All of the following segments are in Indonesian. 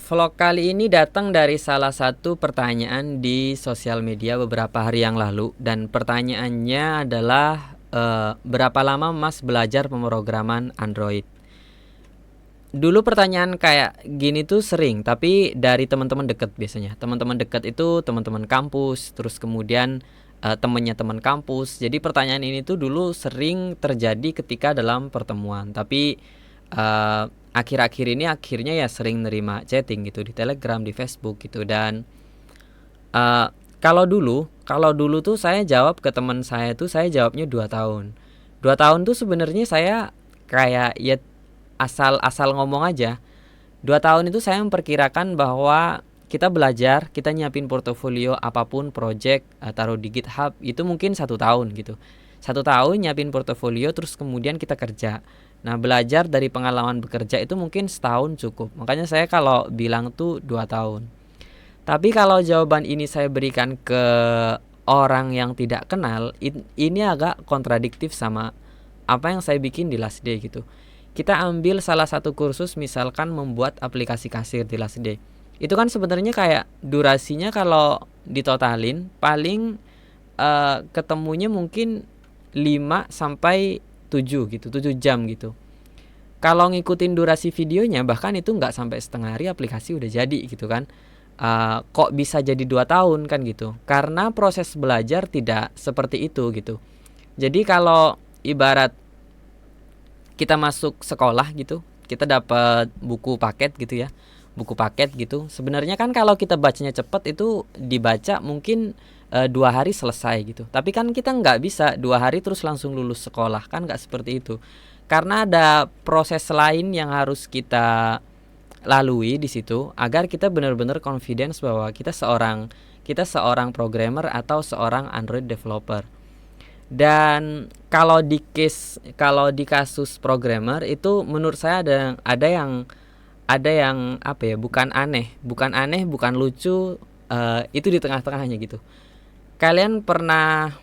Vlog kali ini datang dari salah satu pertanyaan di sosial media beberapa hari yang lalu, dan pertanyaannya adalah berapa lama Mas belajar pemrograman Android? Dulu pertanyaan kayak gini tuh sering, tapi dari teman-teman dekat biasanya. Teman-teman dekat itu teman-teman kampus, terus kemudian temennya teman kampus. Jadi pertanyaan ini tuh dulu sering terjadi ketika dalam pertemuan. Tapi eh, akhir-akhir ini akhirnya ya sering nerima chatting gitu di Telegram, di Facebook gitu. Dan eh, kalau dulu tuh saya jawab ke teman saya tuh saya jawabnya 2 tahun. 2 tahun tuh sebenarnya saya kayak ya asal ngomong aja. 2 tahun itu saya memperkirakan bahwa kita belajar, kita nyiapin portofolio apapun, project, taruh di GitHub, itu mungkin 1 tahun gitu. 1 tahun nyiapin portofolio, terus kemudian kita kerja. Nah, belajar dari pengalaman bekerja itu mungkin setahun cukup. Makanya saya kalau bilang tuh 2 tahun. Tapi kalau jawaban ini saya berikan ke orang yang tidak kenal, ini agak kontradiktif sama apa yang saya bikin di Last Day gitu. Kita ambil salah satu kursus, misalkan membuat aplikasi kasir di Last Day. Itu kan sebenarnya kayak durasinya kalau ditotalin paling ketemunya mungkin 5 sampai 7 gitu, 7 jam gitu. Kalau ngikutin durasi videonya bahkan itu nggak sampai setengah hari aplikasi udah jadi gitu kan. Kok bisa jadi 2 tahun kan gitu? Karena proses belajar tidak seperti itu gitu. Jadi kalau ibarat kita masuk sekolah gitu, kita dapat buku paket gitu ya, buku paket gitu. Sebenarnya kan kalau kita bacanya cepet itu dibaca mungkin 2 hari selesai gitu. Tapi kan kita nggak bisa 2 hari terus langsung lulus sekolah, kan nggak seperti itu. Karena ada proses lain yang harus kita lalui di situ agar kita benar-benar confidence bahwa kita seorang programmer atau seorang Android developer. Dan kalau di kasus programmer itu menurut saya ada yang apa ya, bukan lucu, itu di tengah-tengahnya gitu. Kalian pernah,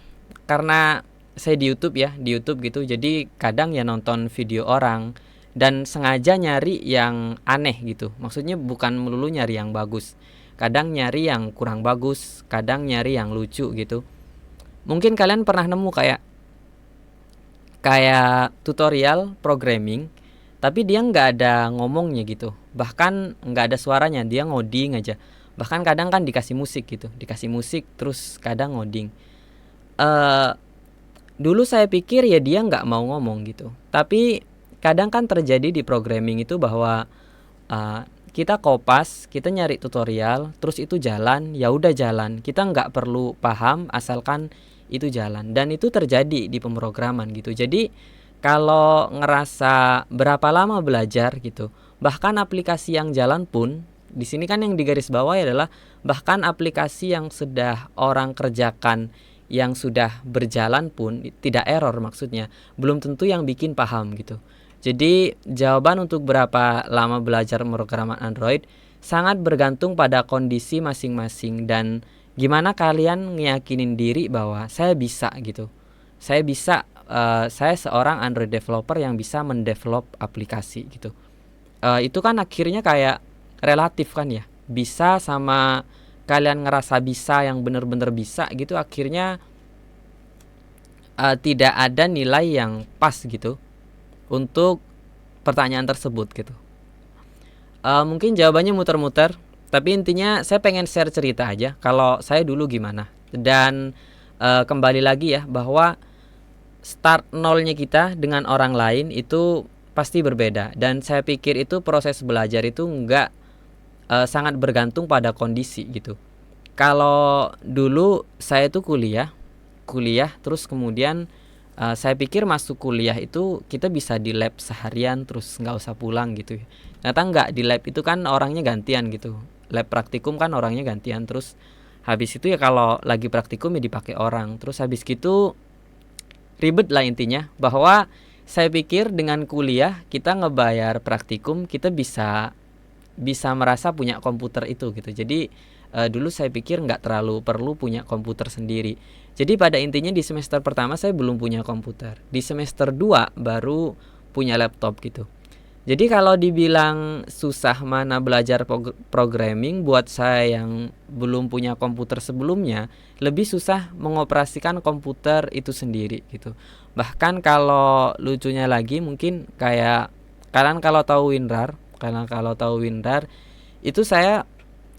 karena saya di YouTube ya, di YouTube gitu, jadi kadang ya nonton video orang dan sengaja nyari yang aneh gitu. Maksudnya bukan melulu nyari yang bagus, kadang nyari yang kurang bagus, kadang nyari yang lucu gitu. Mungkin kalian pernah nemu kayak kayak tutorial programming, tapi dia nggak ada ngomongnya gitu, bahkan nggak ada suaranya, dia ngoding aja. Bahkan kadang kan dikasih musik gitu, dikasih musik terus kadang ngoding. eh Dulu saya pikir ya dia nggak mau ngomong gitu, tapi kadang kan terjadi di programming itu bahwa uh, kita kopas, kita nyari tutorial, terus itu jalan, ya udah jalan. Kita nggak perlu paham asalkan itu jalan. Dan itu terjadi di pemrograman gitu. Jadi kalau ngerasa berapa lama belajar gitu, bahkan aplikasi yang jalan pun, di sini kan yang digaris bawahi adalah bahkan aplikasi yang sudah orang kerjakan, yang sudah berjalan pun tidak error, maksudnya belum tentu yang bikin paham gitu. Jadi jawaban untuk berapa lama belajar pemrograman Android sangat bergantung pada kondisi masing-masing dan gimana kalian ngeyakinin diri bahwa saya bisa gitu. Saya seorang Android developer yang bisa mendevelop aplikasi gitu. Itu kan akhirnya kayak relatif kan ya. Bisa sama kalian ngerasa bisa yang bener-bener bisa gitu, akhirnya tidak ada nilai yang pas gitu untuk pertanyaan tersebut gitu. Mungkin jawabannya muter-muter, tapi intinya saya pengen share cerita aja kalau saya dulu gimana. Dan kembali lagi ya, bahwa start nolnya kita dengan orang lain itu pasti berbeda. Dan saya pikir itu proses belajar itu enggak sangat bergantung pada kondisi gitu. Kalau dulu saya tuh kuliah terus kemudian saya pikir masuk kuliah itu kita bisa di lab seharian terus nggak usah pulang gitu ya. Ternyata nggak, di lab itu kan orangnya gantian gitu. Lab praktikum kan orangnya gantian, terus habis itu ya kalau lagi praktikum ya dipakai orang. Terus habis gitu ribet lah intinya, bahwa saya pikir dengan kuliah kita ngebayar praktikum kita bisa merasa punya komputer itu gitu. Jadi dulu saya pikir nggak terlalu perlu punya komputer sendiri. Jadi pada intinya di semester pertama saya belum punya komputer. Di semester 2 baru punya laptop gitu. Jadi kalau dibilang susah mana belajar programming, buat saya yang belum punya komputer sebelumnya, lebih susah mengoperasikan komputer itu sendiri gitu. Bahkan kalau lucunya lagi mungkin kayak kalian kalau tahu WinRAR, itu saya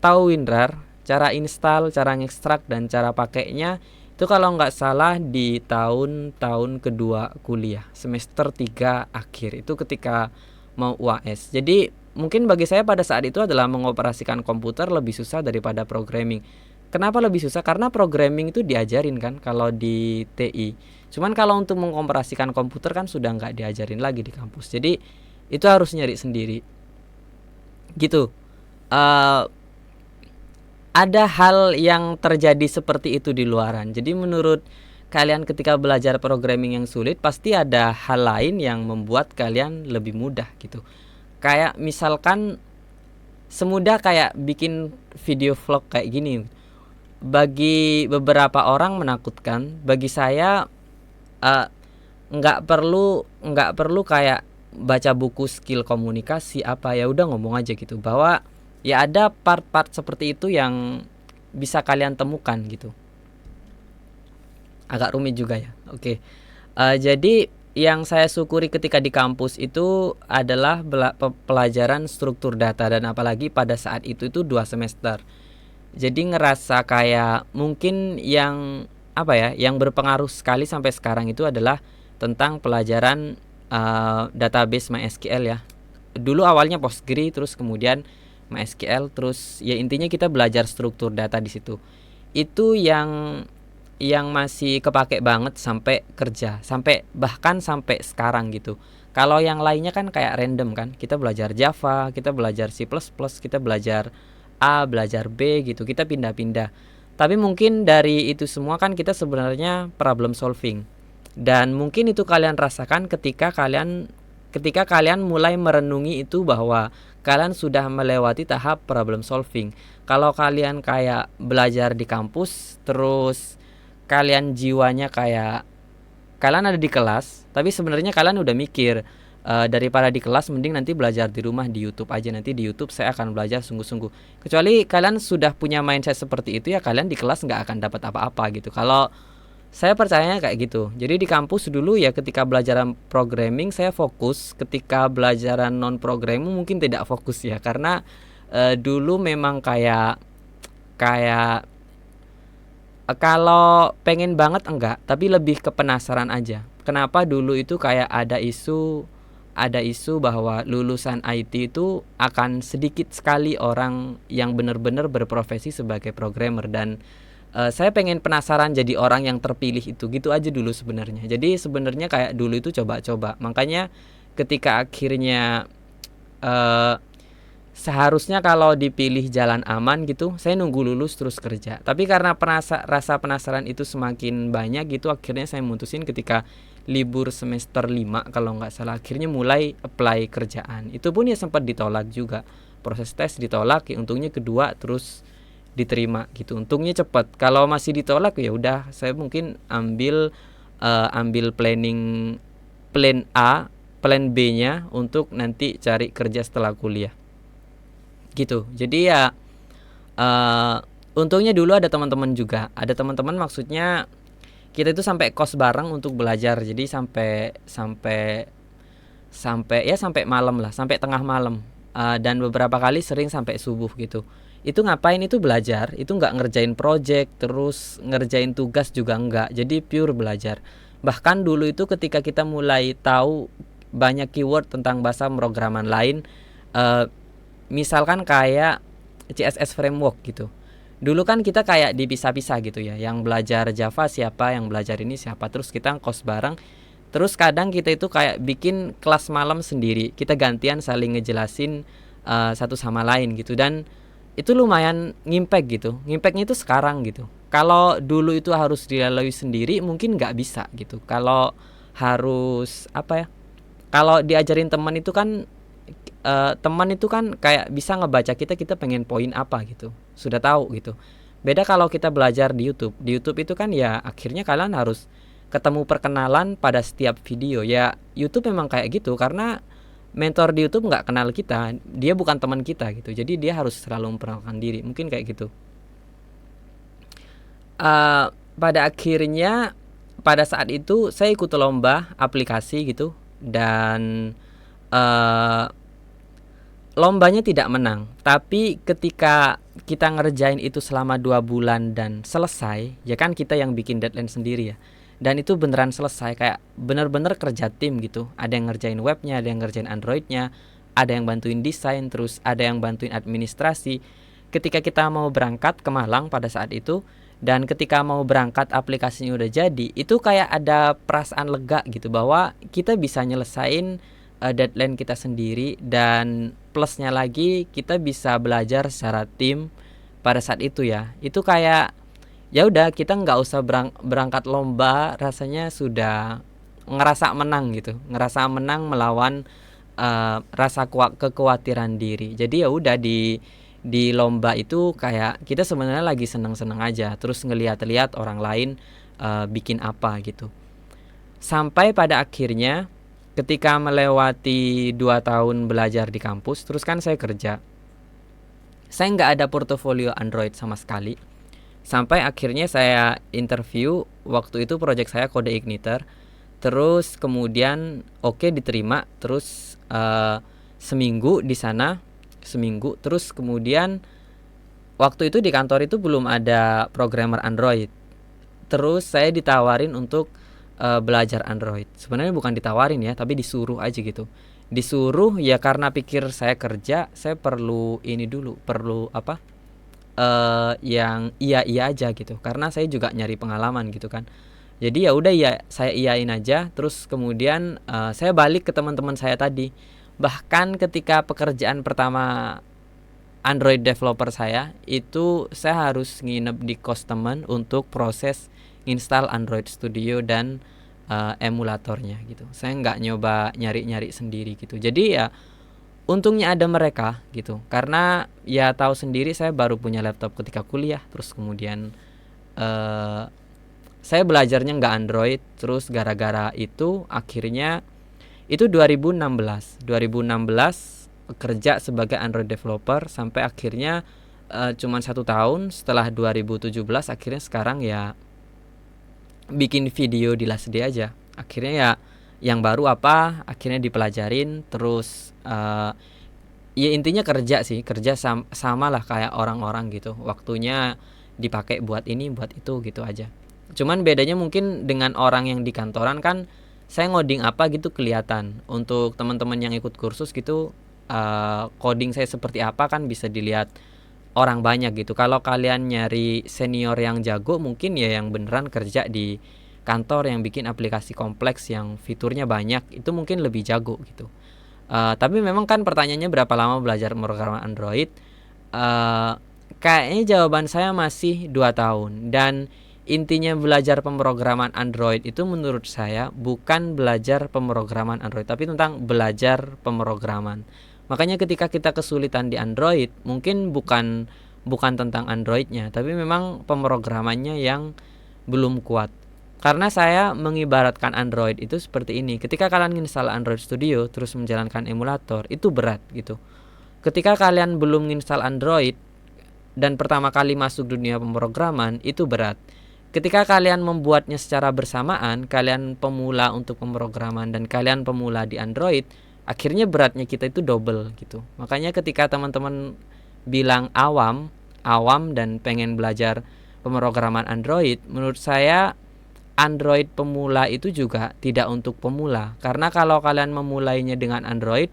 tahu WinRAR, cara install, cara ngekstrak dan cara pakainya itu kalau nggak salah di tahun kedua kuliah, semester 3 akhir. Itu ketika mau UAS. Jadi mungkin bagi saya pada saat itu adalah mengoperasikan komputer lebih susah daripada programming. Kenapa lebih susah? Karena programming itu diajarin kan kalau di TI. Cuman kalau untuk mengoperasikan komputer kan sudah nggak diajarin lagi di kampus. Jadi itu harus nyari sendiri. Gitu. Eh, ada hal yang terjadi seperti itu di luaran. Jadi menurut kalian ketika belajar programming yang sulit, pasti ada hal lain yang membuat kalian lebih mudah gitu. Kayak misalkan semudah kayak bikin video vlog kayak gini. Bagi beberapa orang menakutkan, bagi saya eh, nggak perlu kayak baca buku skill komunikasi apa, ya udah ngomong aja gitu, bahwa ya ada part-part seperti itu yang bisa kalian temukan gitu. Agak rumit juga ya. Oke. Jadi yang saya syukuri ketika di kampus itu adalah pelajaran struktur data, dan apalagi pada saat itu 2 semester. Jadi ngerasa kayak mungkin yang apa ya, yang berpengaruh sekali sampai sekarang itu adalah tentang pelajaran database MySQL ya. Dulu awalnya Postgre, terus kemudian MySQL, terus ya intinya kita belajar struktur data di situ. Itu yang masih kepake banget sampai kerja, bahkan sampai sekarang gitu. Kalau yang lainnya kan kayak random kan, kita belajar Java, kita belajar C++, kita belajar A, belajar B gitu, kita pindah-pindah. Tapi mungkin dari itu semua kan kita sebenarnya problem solving. Dan mungkin itu kalian rasakan ketika kalian mulai merenungi itu, bahwa kalian sudah melewati tahap problem solving. Kalau kalian kayak belajar di kampus, terus kalian jiwanya kayak kalian ada di kelas, tapi sebenarnya kalian udah mikir, daripada di kelas mending nanti belajar di rumah di YouTube aja, nanti di YouTube saya akan belajar sungguh-sungguh. Kecuali kalian sudah punya mindset seperti itu, ya kalian di kelas nggak akan dapat apa-apa gitu. Kalau saya percayanya kayak gitu. Jadi di kampus dulu ya ketika belajaran programming saya fokus, ketika belajaran non programming mungkin tidak fokus ya, karena dulu memang kayak kalau pengen banget enggak, tapi lebih ke penasaran aja. Kenapa dulu itu kayak ada isu bahwa lulusan IT itu akan sedikit sekali orang yang benar-benar berprofesi sebagai programmer, dan saya pengen penasaran jadi orang yang terpilih itu, gitu aja dulu sebenarnya. Jadi sebenarnya kayak dulu itu coba-coba. Makanya ketika akhirnya seharusnya kalau dipilih jalan aman gitu, saya nunggu lulus terus kerja. Tapi karena rasa penasaran itu semakin banyak gitu, akhirnya saya mutusin ketika libur semester 5 kalau nggak salah, akhirnya mulai apply kerjaan. Itu pun ya sempat ditolak juga. Proses tes ditolak, ya untungnya kedua terus diterima gitu. Untungnya cepat. Kalau masih ditolak ya udah, saya mungkin ambil plan A, plan B-nya untuk nanti cari kerja setelah kuliah. Gitu. Jadi ya untungnya dulu ada teman-teman juga. Ada teman-teman, maksudnya kita itu sampai kos bareng untuk belajar. Jadi sampai malam lah, sampai tengah malam. Dan beberapa kali sering sampai subuh gitu. Itu ngapain? Itu belajar. Itu nggak ngerjain project, terus ngerjain tugas juga nggak. Jadi pure belajar. Bahkan dulu itu ketika kita mulai tahu banyak keyword tentang bahasa pemrograman lain, misalkan kayak CSS framework gitu. Dulu kan kita kayak dipisah-pisah gitu ya. Yang belajar Java siapa, yang belajar ini siapa, terus kita ngkos bareng. Terus kadang kita itu kayak bikin kelas malam sendiri. Kita gantian saling ngejelasin satu sama lain gitu. Dan itu lumayan ngimpact gitu. Ngipactnya itu sekarang gitu. Kalau dulu itu harus dilalui sendiri, mungkin nggak bisa gitu. Kalau harus apa ya? Kalau diajarin teman itu kan teman itu kan kayak bisa ngebaca kita pengen poin apa gitu, sudah tahu gitu. Beda kalau kita belajar di YouTube itu kan ya akhirnya kalian harus ketemu perkenalan pada setiap video. Ya YouTube memang kayak gitu, karena mentor di YouTube nggak kenal kita, dia bukan teman kita gitu. Jadi dia harus selalu memperkenalkan diri, mungkin kayak gitu. Pada akhirnya pada saat itu saya ikut lomba aplikasi gitu, dan uh, lombanya tidak menang. Tapi ketika kita ngerjain itu selama 2 bulan dan selesai, ya kan kita yang bikin deadline sendiri ya. Dan itu beneran selesai, kayak bener-bener kerja tim gitu. Ada yang ngerjain webnya, ada yang ngerjain Androidnya, ada yang bantuin desain, terus ada yang bantuin administrasi. Ketika kita mau berangkat ke Malang pada saat itu, dan ketika mau berangkat aplikasinya udah jadi, itu kayak ada perasaan lega gitu bahwa kita bisa nyelesain deadline kita sendiri, dan plusnya lagi kita bisa belajar secara tim pada saat itu ya. Itu kayak ya udah, kita nggak usah berangkat lomba, rasanya sudah ngerasa menang gitu, ngerasa menang melawan rasa kekhawatiran diri. Jadi ya udah, di lomba itu kayak kita sebenarnya lagi seneng-seneng aja, terus ngeliat-liat orang lain bikin apa gitu. Sampai pada akhirnya ketika melewati 2 tahun belajar di kampus, terus kan saya kerja, saya nggak ada portofolio Android sama sekali. Sampai akhirnya saya interview, waktu itu project saya kode igniter, terus kemudian diterima, terus seminggu di sana, seminggu, terus kemudian waktu itu di kantor itu belum ada programmer Android, terus saya ditawarin untuk belajar Android. Sebenarnya bukan ditawarin ya, tapi disuruh aja gitu. Disuruh ya karena pikir saya kerja, saya perlu ini dulu, perlu apa? Yang iya aja gitu. Karena saya juga nyari pengalaman gitu kan. Jadi ya udah, ya saya iyain aja. Terus kemudian saya balik ke teman-teman saya tadi. Bahkan ketika pekerjaan pertama Android developer saya, itu saya harus nginep di kos teman untuk proses install Android Studio dan emulatornya gitu. Saya nggak nyoba nyari-nyari sendiri gitu. Jadi ya untungnya ada mereka gitu. Karena ya tahu sendiri, saya baru punya laptop ketika kuliah. Terus kemudian saya belajarnya nggak Android. Terus gara-gara itu akhirnya itu 2016 kerja sebagai Android developer sampai akhirnya cuman 1 tahun. Setelah 2017 akhirnya sekarang ya bikin video di Last Day aja. Akhirnya ya yang baru apa, akhirnya dipelajarin. Terus ya intinya kerja sih, kerja sama lah kayak orang-orang gitu. Waktunya dipakai buat ini, buat itu gitu aja. Cuman bedanya mungkin dengan orang yang di kantoran kan, saya ngoding apa gitu kelihatan. Untuk teman-teman yang ikut kursus gitu, coding saya seperti apa kan bisa dilihat orang banyak gitu. Kalau kalian nyari senior yang jago, mungkin ya yang beneran kerja di kantor yang bikin aplikasi kompleks yang fiturnya banyak, itu mungkin lebih jago gitu. Tapi memang kan pertanyaannya berapa lama belajar pemrograman Android? Kayaknya jawaban saya masih 2 tahun. Dan intinya belajar pemrograman Android itu menurut saya bukan belajar pemrograman Android, tapi tentang belajar pemrograman. Makanya ketika kita kesulitan di Android, mungkin bukan tentang Androidnya, tapi memang pemrogramannya yang belum kuat. Karena saya mengibaratkan Android itu seperti ini. Ketika kalian install Android Studio terus menjalankan emulator, itu berat gitu. Ketika kalian belum install Android dan pertama kali masuk dunia pemrograman, itu berat. Ketika kalian membuatnya secara bersamaan, kalian pemula untuk pemrograman dan kalian pemula di Android, akhirnya beratnya kita itu double gitu. Makanya ketika teman-teman bilang awam dan pengen belajar pemrograman Android, menurut saya Android pemula itu juga tidak untuk pemula. Karena kalau kalian memulainya dengan Android,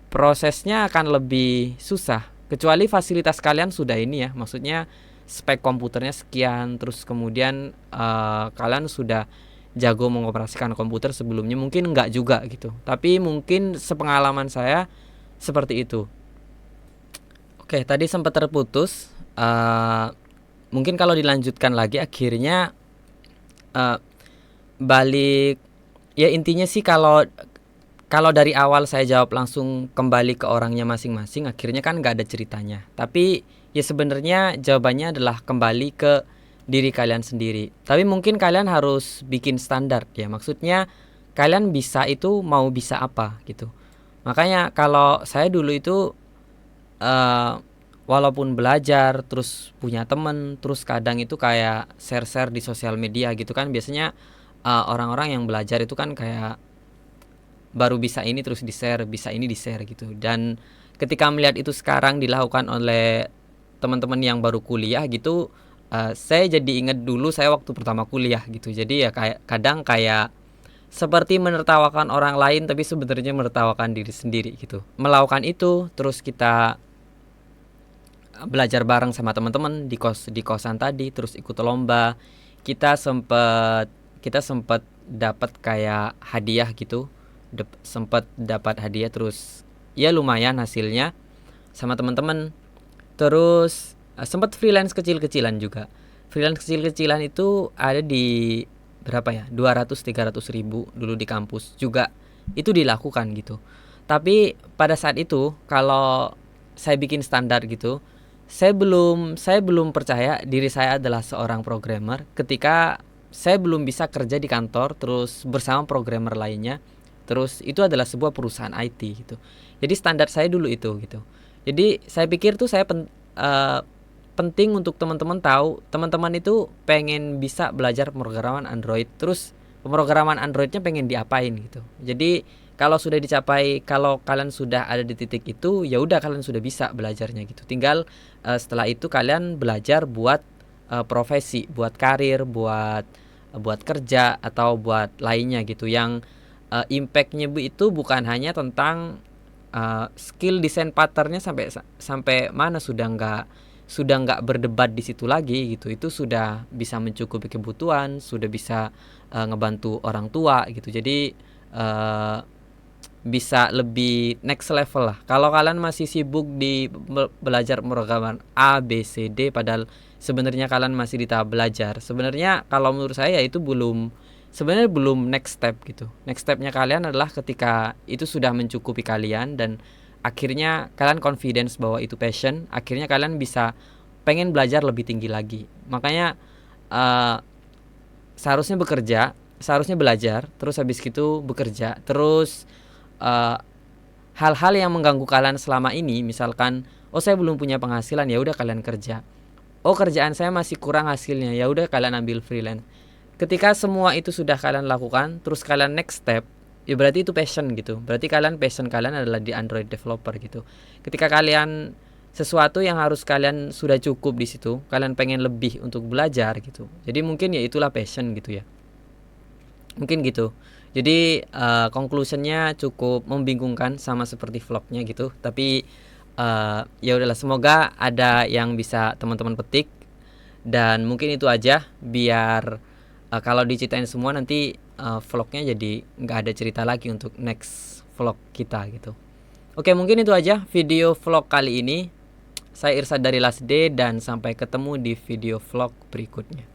prosesnya akan lebih susah. Kecuali fasilitas kalian sudah ini ya, maksudnya spek komputernya sekian, terus kemudian kalian sudah jago mengoperasikan komputer sebelumnya, mungkin enggak juga gitu. Tapi mungkin sepengalaman saya seperti itu. Oke, tadi sempat terputus. Mungkin kalau dilanjutkan lagi akhirnya balik. Ya intinya sih kalau dari awal saya jawab langsung kembali ke orangnya masing-masing, akhirnya kan nggak ada ceritanya. Tapi ya sebenarnya jawabannya adalah kembali ke diri kalian sendiri. Tapi mungkin kalian harus bikin standar ya. Maksudnya kalian bisa itu mau bisa apa gitu. Makanya kalau saya dulu itu eh, walaupun belajar terus punya temen, terus kadang itu kayak share-share di sosial media gitu kan, biasanya orang-orang yang belajar itu kan kayak baru bisa ini terus di-share, bisa ini di-share gitu. Dan ketika melihat itu sekarang dilakukan oleh teman-teman yang baru kuliah gitu, saya jadi ingat dulu saya waktu pertama kuliah gitu. Jadi ya kayak kadang kayak seperti menertawakan orang lain tapi sebenarnya menertawakan diri sendiri gitu. Melakukan itu terus kita belajar bareng sama teman-teman di kosan tadi, terus ikut lomba. Kita sempet dapat kayak hadiah gitu. Sempet dapat hadiah terus ya lumayan hasilnya sama teman-teman. Terus sempat freelance kecil-kecilan juga. Freelance kecil-kecilan itu ada di berapa ya? 200-300 ribu dulu di kampus juga itu dilakukan gitu. Tapi pada saat itu kalau saya bikin standar gitu, saya belum percaya diri saya adalah seorang programmer ketika saya belum bisa kerja di kantor terus bersama programmer lainnya. Terus itu adalah sebuah perusahaan IT gitu. Jadi standar saya dulu itu gitu. Jadi saya pikir tuh eh, penting untuk teman-teman tahu, teman-teman itu pengen bisa belajar pemrograman Android, terus pemrograman Androidnya pengen diapain gitu. Jadi kalau sudah dicapai, kalau kalian sudah ada di titik itu, ya udah kalian sudah bisa belajarnya gitu. Tinggal setelah itu kalian belajar buat profesi, buat karir, buat kerja atau buat lainnya gitu. Yang impactnya itu bukan hanya tentang skill desain patternnya sampai sampai mana sudah nggak berdebat di situ lagi gitu. Itu sudah bisa mencukupi kebutuhan, sudah bisa ngebantu orang tua gitu. Jadi bisa lebih next level lah. Kalau kalian masih sibuk di belajar pemrograman A, B, C, D padahal sebenarnya kalian masih di tahap belajar. Sebenarnya kalau menurut saya itu belum next step gitu. Next stepnya kalian adalah ketika itu sudah mencukupi kalian dan akhirnya kalian confidence bahwa itu passion, akhirnya kalian bisa pengen belajar lebih tinggi lagi. Makanya eh, seharusnya belajar, terus habis itu bekerja, terus eh, hal-hal yang mengganggu kalian selama ini, misalkan, oh saya belum punya penghasilan, ya udah kalian kerja. Oh kerjaan saya masih kurang hasilnya, ya udah kalian ambil freelance. Ketika semua itu sudah kalian lakukan, terus kalian next step, ya berarti itu passion gitu. Berarti passion kalian adalah di Android developer gitu. Ketika kalian sesuatu yang harus kalian sudah cukup di situ, kalian pengen lebih untuk belajar gitu. Jadi mungkin ya itulah passion gitu ya. Mungkin gitu. Jadi conclusionnya cukup membingungkan sama seperti vlognya gitu. Tapi ya udahlah, semoga ada yang bisa teman-teman petik. Dan mungkin itu aja biar kalau diceritain semua nanti vlognya jadi nggak ada cerita lagi untuk next vlog kita gitu. Oke, mungkin itu aja video vlog kali ini. Saya Irsad dari Last Day dan sampai ketemu di video vlog berikutnya.